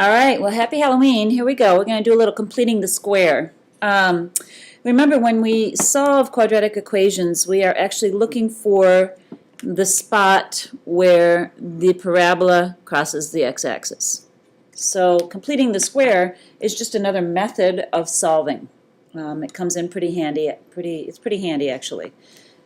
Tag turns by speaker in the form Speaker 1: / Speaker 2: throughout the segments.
Speaker 1: All right, well, happy Halloween. Here we go. We're going to do a little completing the square. Remember, when we solve quadratic equations, we are actually looking for the spot where the parabola crosses the x-axis. So completing the square is just another method of solving. It comes in pretty handy. It's pretty handy, actually.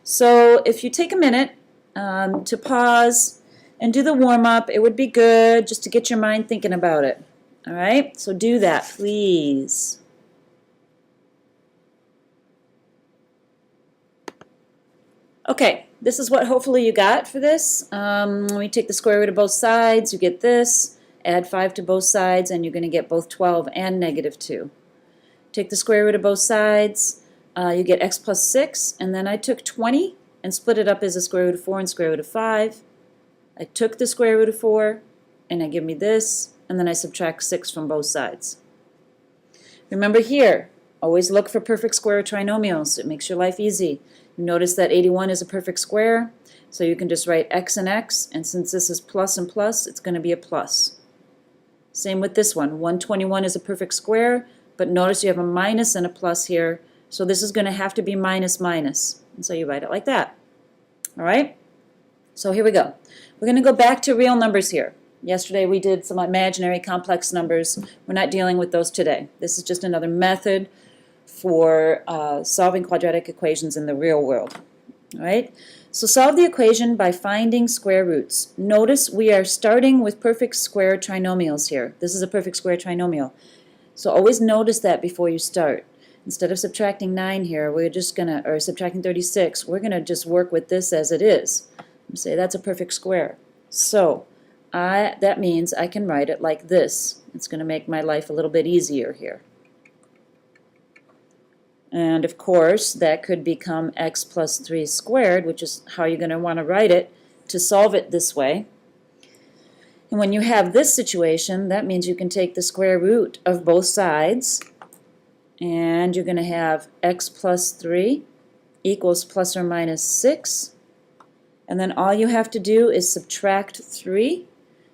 Speaker 1: So if you take a minute to pause and do the warm-up, it would be good just to get your mind thinking about it. All right, so do that, please. Okay, this is what hopefully you got for this. When we take the square root of both sides, you get this. Add 5 to both sides, and you're going to get both 12 and -2. Take the square root of both sides, you get x plus 6, and then I took 20 and split it up as a square root of 4 and square root of 5. I took the square root of 4, and it gave me this, and then I subtract 6 from both sides. Remember here, always look for perfect square trinomials. It makes your life easy. Notice that 81 is a perfect square, so you can just write x and x, and since this is plus and plus, it's going to be a plus. Same with this one. 121 is a perfect square, but notice you have a minus and a plus here, so this is going to have to be minus minus, and so you write it like that. All right? So here we go. We're going to go back to real numbers here. Yesterday we did some imaginary complex numbers. We're not dealing with those today. This is just another method for solving quadratic equations in the real world. All right? So solve the equation by finding square roots. Notice we are starting with perfect square trinomials here. This is a perfect square trinomial. So always notice that before you start. Instead of subtracting 9 here, we're just going to, or subtracting 36, we're going to just work with this as it is. And say that's a perfect square. So that means I can write it like this. It's going to make my life a little bit easier here. And of course, that could become x plus 3 squared, which is how you're going to want to write it to solve it this way. And when you have this situation, that means you can take the square root of both sides, and you're going to have x plus 3 equals plus or minus 6. And then all you have to do is subtract 3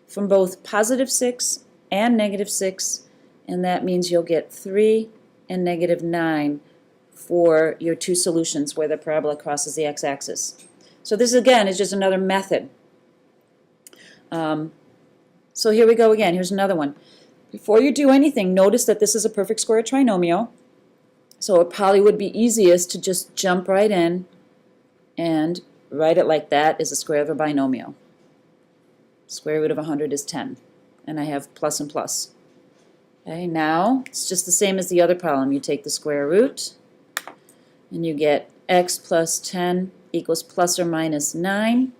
Speaker 1: from both positive 6 and negative 6, and that means you'll get 3 and -9 for your two solutions where the parabola crosses the x-axis. So this again is just another method. So here we go again. Here's another one. Before you do anything, notice that this is a perfect square trinomial. So it probably would be easiest to just jump right in and write it like that is a square of a binomial. Square root of 100 is 10. And I have plus and plus. Okay, now it's just the same as the other problem. You take the square root, and you get x plus 10 equals plus or minus 9.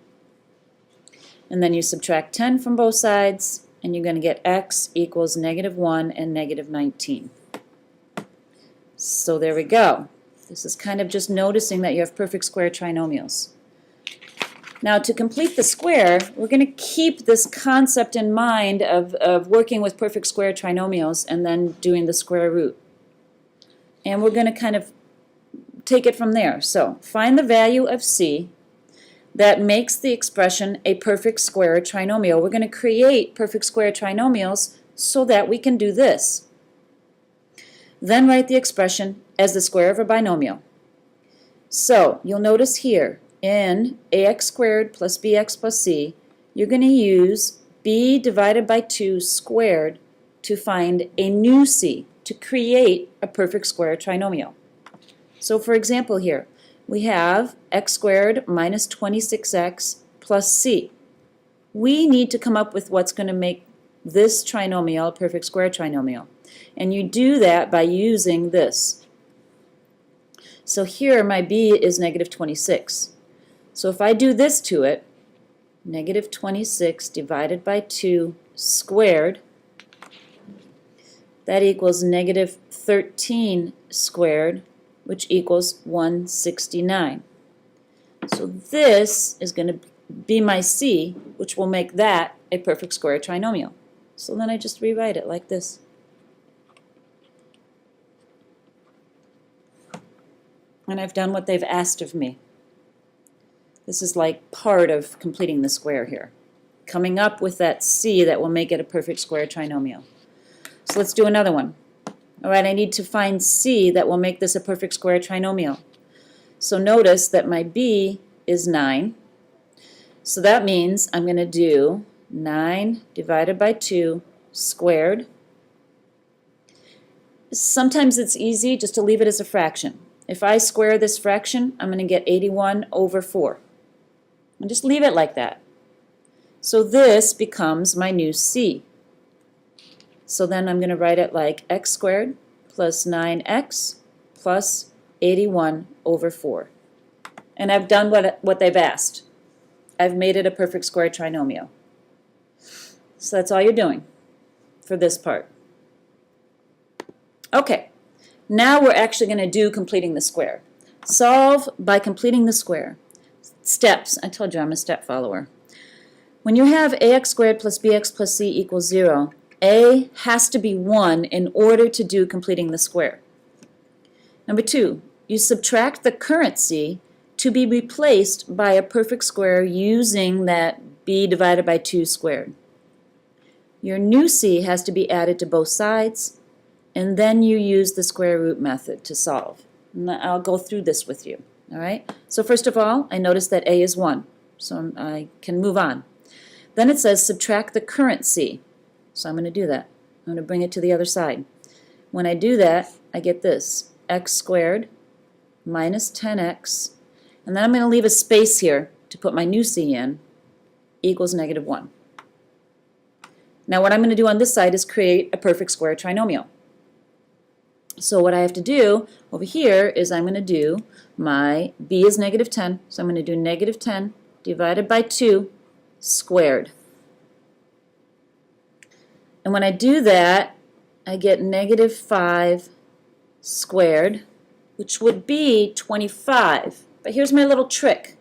Speaker 1: And then you subtract 10 from both sides, and you're going to get x equals -1 and -19. So there we go. This is kind of just noticing that you have perfect square trinomials. Now to complete the square, we're going to keep this concept in mind of working with perfect square trinomials and then doing the square root. And we're going to kind of take it from there. So find the value of c that makes the expression a perfect square trinomial. We're going to create perfect square trinomials so that we can do this. Then write the expression as the square of a binomial. So you'll notice here in ax squared plus bx plus c, you're going to use b divided by 2 squared to find a new c, to create a perfect square trinomial. So for example here, we have x squared minus 26x plus c. We need to come up with what's going to make this trinomial a perfect square trinomial. And you do that by using this. So here my b is -26. So if I do this to it, -26 divided by 2 squared, that equals -13 squared, which equals 169. So this is going to be my c, which will make that a perfect square trinomial. So then I just rewrite it like this. And I've done what they've asked of me. This is like part of completing the square here. Coming up with that c that will make it a perfect square trinomial. So let's do another one. All right, I need to find C that will make this a perfect square trinomial. So notice that my B is 9. So that means I'm going to do 9 divided by 2 squared. Sometimes it's easy just to leave it as a fraction. If I square this fraction, I'm going to get 81 over 4. And just leave it like that. So this becomes my new C. So then I'm going to write it like x squared plus 9x plus 81 over 4. And I've done what they've asked. I've made it a perfect square trinomial. So that's all you're doing for this part. Okay, now we're actually going to do completing the square. Solve by completing the square. Steps. I told you I'm a step follower. When you have ax squared plus bx plus c equals 0, a has to be 1 in order to do completing the square. Number 2, you subtract the current c to be replaced by a perfect square using that b divided by 2 squared. Your new c has to be added to both sides, and then you use the square root method to solve. And I'll go through this with you. All right? So first of all, I notice that a is 1, so I can move on. Then it says subtract the current c. So I'm going to do that. I'm going to bring it to the other side. When I do that, I get this, x squared minus 10x, and then I'm going to leave a space here to put my new c in, equals negative 1. Now what I'm going to do on this side is create a perfect square trinomial. So what I have to do over here is I'm going to do my b is negative 10, so I'm going to do negative 10 divided by 2 squared. And when I do that, I get negative 5 squared, which would be 25. But here's my little trick.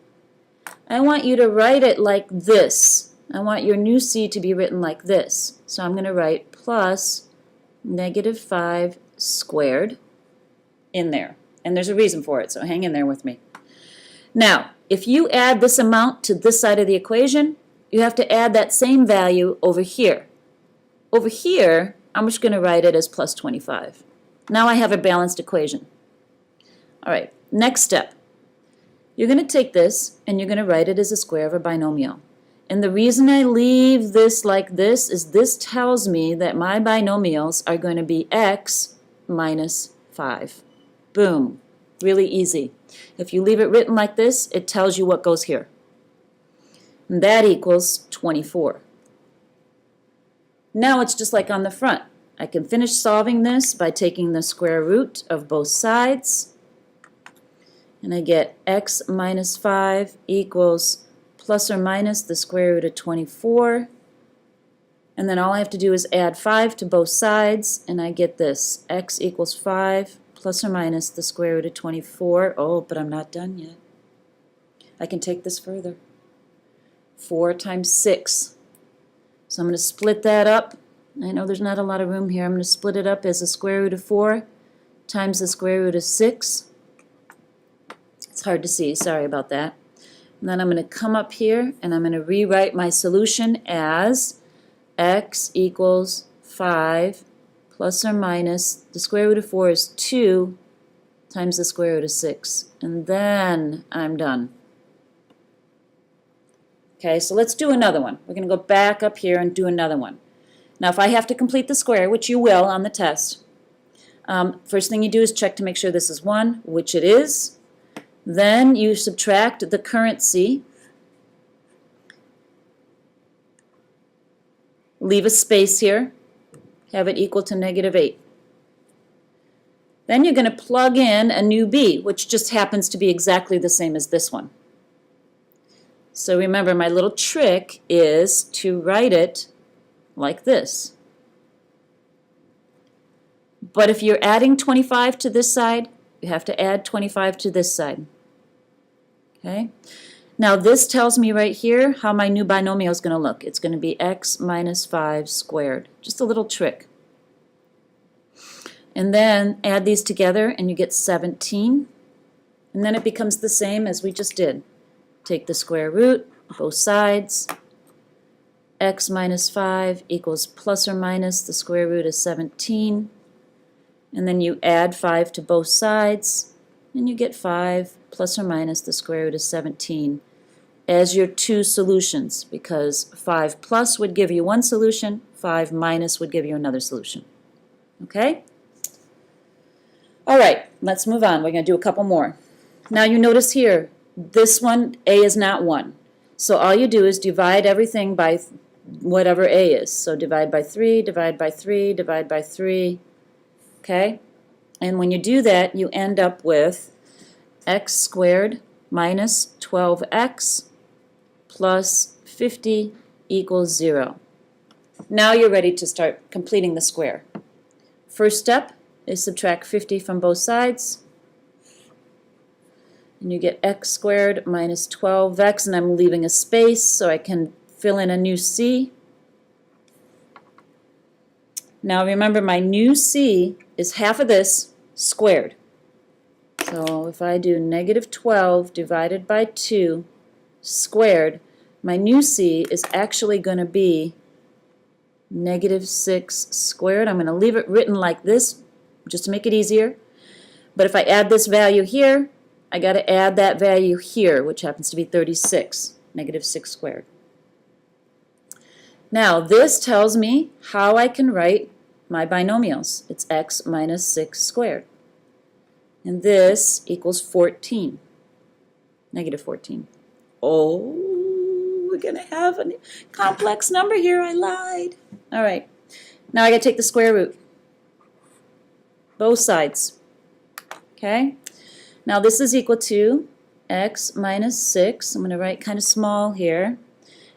Speaker 1: I want you to write it like this. I want your new c to be written like this. So I'm going to write plus negative 5 squared in there. And there's a reason for it, so hang in there with me. Now, if you add this amount to this side of the equation, you have to add that same value over here. Over here, I'm just going to write it as plus 25. Now I have a balanced equation. All right, next step. You're going to take this and you're going to write it as a square of a binomial. And the reason I leave this like this is this tells me that my binomials are going to be x minus 5. Boom. Really easy. If you leave it written like this, it tells you what goes here. And that equals 24. Now it's just like on the front. I can finish solving this by taking the square root of both sides. And I get x minus 5 equals plus or minus the square root of 24. And then all I have to do is add 5 to both sides, and I get this. X equals 5 plus or minus the square root of 24. Oh, but I'm not done yet. I can take this further. 4 times 6. So I'm going to split that up. I know there's not a lot of room here. I'm going to split it up as the square root of 4 times the square root of 6. It's hard to see. Sorry about that. And then I'm going to come up here and I'm going to rewrite my solution as x equals 5 plus or minus the square root of 4 is 2 times the square root of 6. And then I'm done. Okay, so let's do another one. We're going to go back up here and do another one. Now if I have to complete the square, which you will on the test, first thing you do is check to make sure this is 1, which it is. Then you subtract the current c, leave a space here, have it equal to negative 8. Then you're going to plug in a new b, which just happens to be exactly the same as this one. So remember, my little trick is to write it like this. But if you're adding 25 to this side, you have to add 25 to this side. Okay? Now this tells me right here how my new binomial is going to look. It's going to be x minus 5 squared. Just a little trick. And then add these together and you get 17. And then it becomes the same as we just did. Take the square root, both sides. x minus 5 equals plus or minus the square root of 17. And then you add 5 to both sides, and you get 5 plus or minus the square root of 17 as your two solutions, because 5 plus would give you one solution, 5 minus would give you another solution. Okay? All right, let's move on. We're going to do a couple more. Now you notice here, this one, a is not 1. So all you do is divide everything by whatever a is. So divide by 3, divide by 3, divide by 3. Okay? And when you do that, you end up with x squared minus 12x plus 50 equals 0. Now you're ready to start completing the square. First step is subtract 50 from both sides. And you get x squared minus 12x, and I'm leaving a space so I can fill in a new c. Now remember, my new c is half of this squared. So if I do negative 12 divided by 2 squared, my new c is actually going to be negative 6 squared. I'm going to leave it written like this just to make it easier. But if I add this value here, I got to add that value here, which happens to be 36, negative 6 squared. Now this tells me how I can write my binomials. It's x minus 6 squared. And this equals 14, negative 14. Oh, we're going to have a complex number here. I lied. All right. Now I got to take the square root. Both sides. Okay? Now this is equal to x minus 6. I'm going to write kind of small here.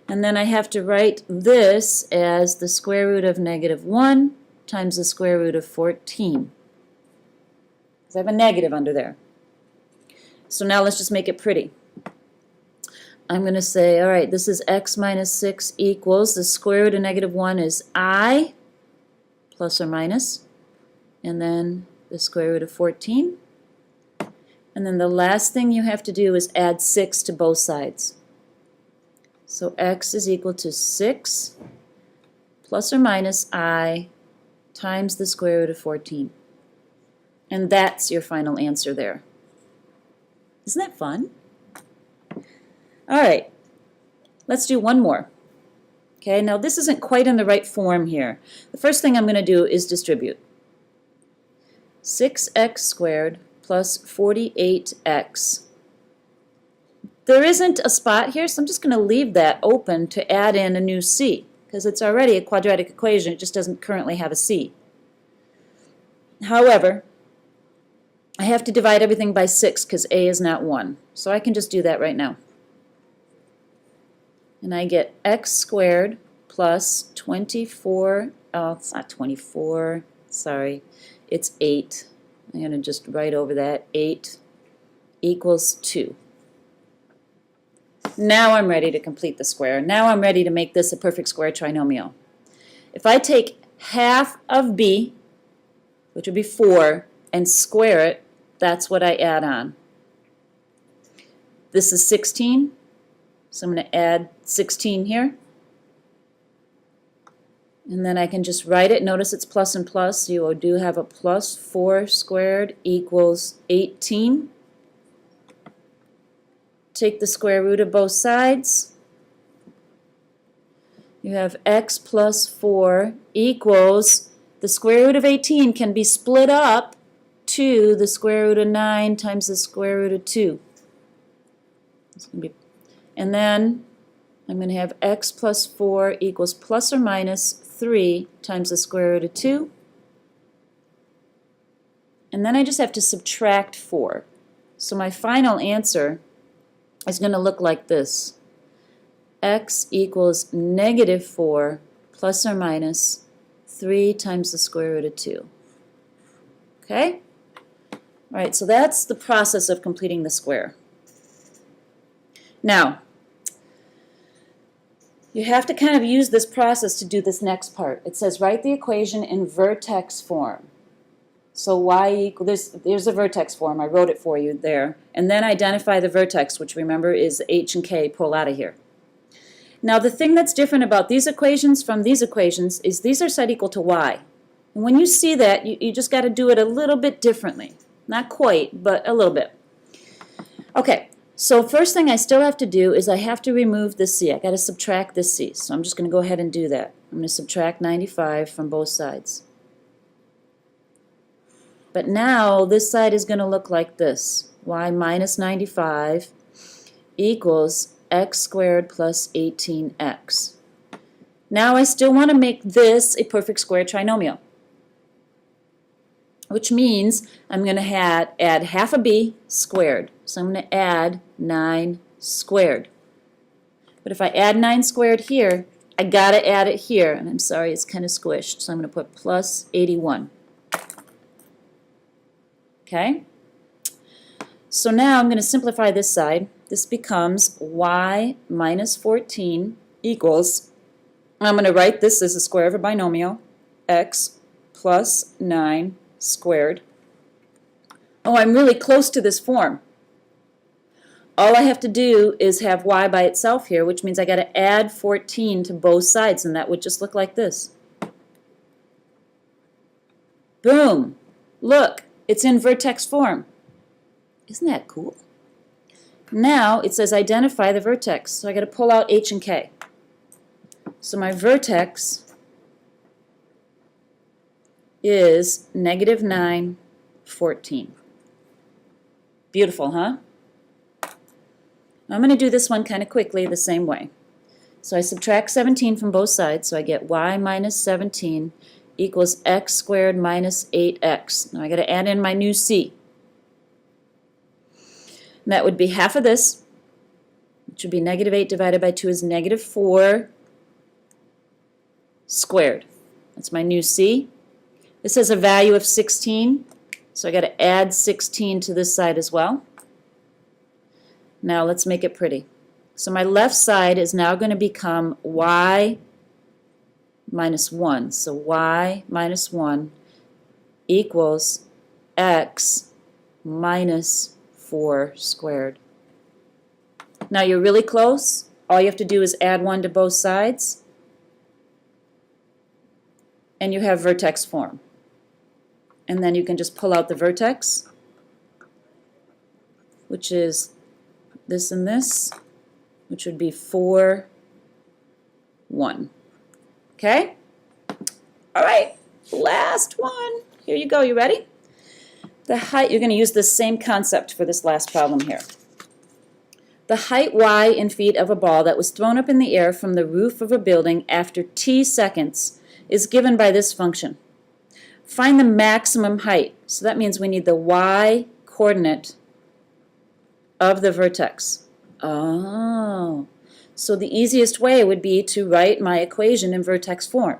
Speaker 1: And then I have to write this as the square root of negative 1 times the square root of 14. Because I have a negative under there. So now let's just make it pretty. I'm going to say, all right, this is x minus 6 equals, the square root of negative 1 is I, plus or minus, and then the square root of 14. And then the last thing you have to do is add 6 to both sides. So x is equal to 6 plus or minus I times the square root of 14. And that's your final answer there. Isn't that fun? All right, let's do one more. Okay, now this isn't quite in the right form here. The first thing I'm going to do is distribute. 6x squared plus 48x. There isn't a spot here, so I'm just going to leave that open to add in a new c, because it's already a quadratic equation. It just doesn't currently have a c. However, I have to divide everything by 6 because a is not 1. So I can just do that right now. And I get x squared plus 24, oh, it's not 24, sorry, it's 8. I'm going to just write over that, 8 equals 2. Now I'm ready to complete the square. Now I'm ready to make this a perfect square trinomial. If I take half of b, which would be 4, and square it, that's what I add on. This is 16, so I'm going to add 16 here. And then I can just write it. Notice it's plus and plus. You do have a plus 4 squared equals 18. Take the square root of both sides. You have x plus 4 equals, the square root of 18 can be split up to the square root of 9 times the square root of 2. And then I'm going to have x plus 4 equals plus or minus 3 times the square root of 2. And then I just have to subtract 4. So my final answer is going to look like this. X equals negative 4 plus or minus 3 times the square root of 2. Okay? All right, so that's the process of completing the square. Now, you have to kind of use this process to do this next part. It says write the equation in vertex form. So y equals, there's a vertex form, I wrote it for you there. And then identify the vertex, which remember is h and k, pull out of here. Now the thing that's different about these equations from these equations is these are set equal to y. And when you see that, you just got to do it a little bit differently. Not quite, but a little bit. Okay, so first thing I still have to do is I have to remove this c. I got to subtract this c. So I'm just going to go ahead and do that. I'm going to subtract 95 from both sides. But now this side is going to look like this. Y minus 95 equals x squared plus 18x. Now I still want to make this a perfect square trinomial, which means I'm going to add half a b squared. So I'm going to add 9 squared. But if I add 9 squared here, I got to add it here. And I'm sorry, it's kind of squished. So I'm going to put plus 81. Okay? So now I'm going to simplify this side. This becomes y minus 14 equals, I'm going to write this as the square of a binomial, x plus 9 squared. Oh, I'm really close to this form. All I have to do is have y by itself here, which means I got to add 14 to both sides, and that would just look like this. Boom! Look, it's in vertex form. Isn't that cool? Now it says identify the vertex, so I got to pull out h and k. So my vertex is negative 9, 14. Beautiful, huh? I'm going to do this one kind of quickly the same way. So I subtract 17 from both sides, so I get y minus 17 equals x squared minus 8x. Now I got to add in my new c. And that would be half of this, which would be negative 8 divided by 2 is negative 4 squared. That's my new c. This has a value of 16, so I got to add 16 to this side as well. Now let's make it pretty. So my left side is now going to become y minus 1. So y minus 1 equals x minus 4 squared. Now you're really close. All you have to do is add 1 to both sides, and you have vertex form. And then you can just pull out the vertex, which is this and this, which would be 4, 1. Okay? All right, last one. Here you go. You ready? The height, you're going to use the same concept for this last problem here. The height y in feet of a ball that was thrown up in the air from the roof of a building after t seconds is given by this function. Find the maximum height. So that means we need the y coordinate of the vertex. Oh, so the easiest way would be to write my equation in vertex form,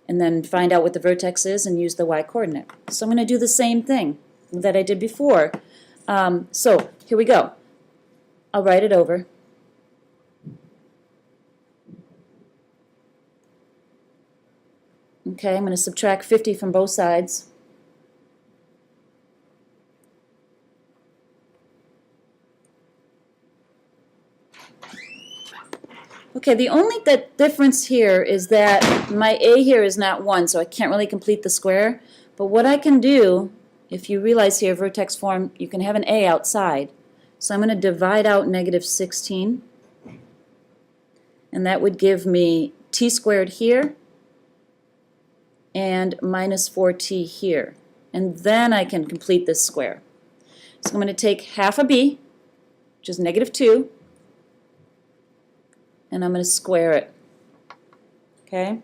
Speaker 1: and then find out what the vertex is and use the y coordinate. So I'm going to do the same thing that I did before. So here we go. I'll write it over. Okay, I'm going to subtract 50 from both sides. Okay, the only difference here is that my a here is not 1, so I can't really complete the square. But what I can do, if you realize here, vertex form, you can have an a outside. So I'm going to divide out negative 16. And that would give me t squared here and minus 4t here. And then I can complete this square. So I'm going to take half a b, which is negative 2, and I'm going to square it. Okay?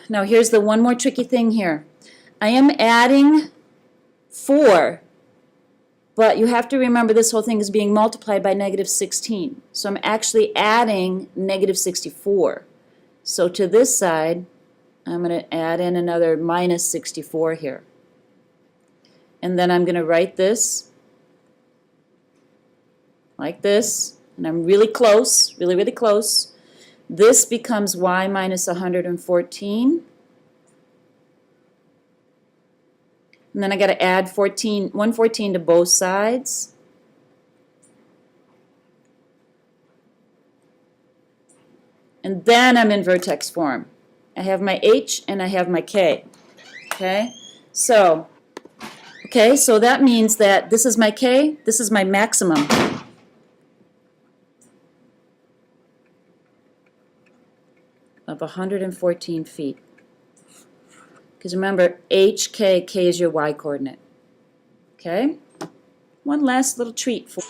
Speaker 1: Now here's the one more tricky thing here. I am adding 4, but you have to remember this whole thing is being multiplied by negative 16. So I'm actually adding negative 64. So to this side, I'm going to add in another minus 64 here. And then I'm going to write this like this, and I'm really close, really, really close. This becomes y minus 114. And then I got to add 114 to both sides. and then I'm in vertex form. I have my H and I have my K. Okay, so that means that this is my K, this is my maximum. Of 114 feet. Because remember, K is your y coordinate. Okay? One last little treat for you.